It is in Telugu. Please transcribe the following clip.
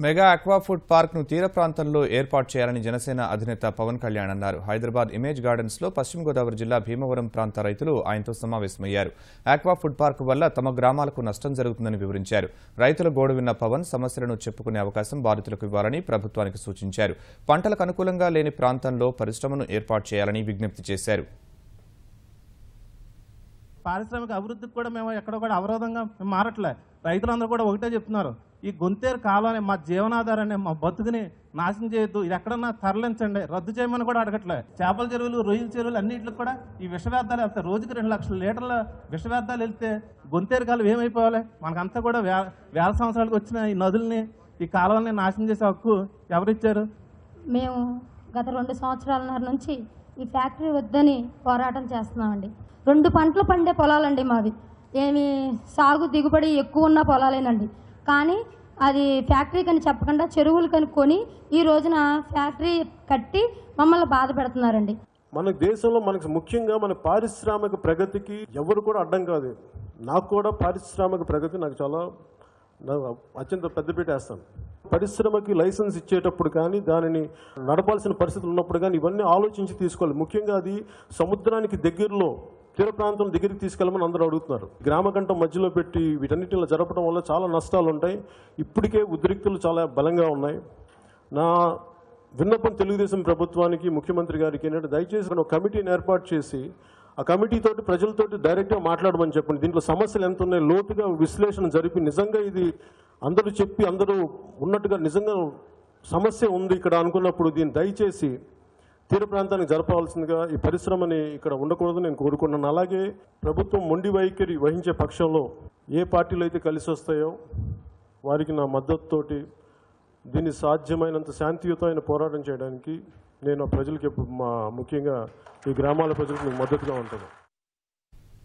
మెగా ఆక్వా ఫుడ్ పార్క్ ను తీర ప్రాంతంలో ఏర్పాటు చేయాలని జనసేన అధినేత పవన్ కళ్యాణ్ అన్నారు. హైదరాబాద్ ఇమేజ్ గార్డెన్స్ లో పశ్చిమ గోదావరి జిల్లా భీమవరం ప్రాంత రైతులు ఆయనతో సమావేశమయ్యారు. ఆక్వా ఫుడ్ పార్క్ వల్ల తమ గ్రామాలకు నష్టం జరుగుతుందని వివరించారు. రైతుల గోడు విన్న పవన్ సమస్యలను చెప్పుకునే అవకాశం బాధితులకు ఇవ్వాలని ప్రభుత్వానికి సూచించారు. పంటలకు అనుకూలంగా లేని ప్రాంతంలో పరిశ్రమను ఏర్పాటు చేయాలని విజ్ఞప్తి చేశారు. పారిశ్రామిక అభివృద్ధికి కూడా మేము ఎక్కడ కూడా అవరోధంగా మారట్లే. రైతులందరూ కూడా ఒకటే చెప్తున్నారు, ఈ గొంతేరు కాలాన్ని మా జీవనాధారాన్ని మా బతుకుని నాశనం చేయొద్దు, ఇది ఎక్కడన్నా తరలించండి, రద్దు చేయమని కూడా అడగట్లే. చేపల చెరువులు, రొయ్యల చెరువులు అన్నింటికి కూడా ఈ విషవ్యర్థాలు వెళ్తాయి. రోజుకి 2 లక్షల లీటర్ల విషవ్యర్థాలు వెళ్తే గొంతేరు కాలం ఏమైపోవాలి? మనకంతా కూడా వేల సంవత్సరాలకు వచ్చిన ఈ నదుల్ని, ఈ కాలువల్ని నాశనం చేసే హక్కు ఎవరిచ్చారు? మేము గత 2 సంవత్సరాల నుంచి ఈ ఫ్యాక్టరీ వద్దని పోరాటం చేస్తున్నామండి. 2 పంటలు పండే పొలాలండి మావి. ఏమి సాగు దిగుబడి ఎక్కువ ఉన్న పొలాలేనండి. కానీ అది ఫ్యాక్టరీ కని చెప్పకుండా చెరువులు కనుక్కొని ఈ రోజున ఫ్యాక్టరీ కట్టి మమ్మల్ని బాధ పెడుతున్నారండి. మన దేశంలో మనకు ముఖ్యంగా మన పారిశ్రామిక ప్రగతికి ఎవరు కూడా అడ్డం కాదు. నాకు కూడా పారిశ్రామిక ప్రగతి నాకు చాలా అత్యంత పెద్దపీట వేస్తాను. పరిశ్రమకి లైసెన్స్ ఇచ్చేటప్పుడు కానీ, దానిని నడపాల్సిన పరిస్థితులు ఉన్నప్పుడు కానీ ఇవన్నీ ఆలోచించి తీసుకోవాలి. ముఖ్యంగా అది సముద్రానికి దగ్గరలో, తీర ప్రాంతం దగ్గరికి తీసుకెళ్ళమని అందరూ అడుగుతున్నారు. గ్రామకంఠం మధ్యలో పెట్టి వీటన్నిటిలో జరపడం వల్ల చాలా నష్టాలు ఉంటాయి. ఇప్పటికే ఉద్రిక్తులు చాలా బలంగా ఉన్నాయి. నా విన్నపం తెలుగుదేశం ప్రభుత్వానికి, ముఖ్యమంత్రి గారికి ఏంటంటే, దయచేసి ఒక కమిటీని ఏర్పాటు చేసి ఆ కమిటీతోటి ప్రజలతోటి డైరెక్ట్గా మాట్లాడమని చెప్పండి. దీంట్లో సమస్యలు ఎంత ఉన్నాయి లోతుగా విశ్లేషణ జరిపి, నిజంగా ఇది అందరూ చెప్పి అందరూ ఉన్నట్టుగా నిజంగా సమస్య ఉంది ఇక్కడ అనుకున్నప్పుడు దీన్ని దయచేసి తీర ప్రాంతానికి జరపవలసిందిగా, ఈ పరిశ్రమని ఇక్కడ ఉండకూడదు నేను కోరుకున్నాను. అలాగే ప్రభుత్వం మొండి వైఖరి వహించే పక్షంలో ఏ పార్టీలు అయితే కలిసి వస్తాయో వారికి నా మద్దతుతోటి దీన్ని సాధ్యమైనంత శాంతియుతమైన పోరాటం చేయడానికి నేను ప్రజలకి ముఖ్యంగా ఈ గ్రామాల ప్రజలకు మద్దతుగా ఉంటాను.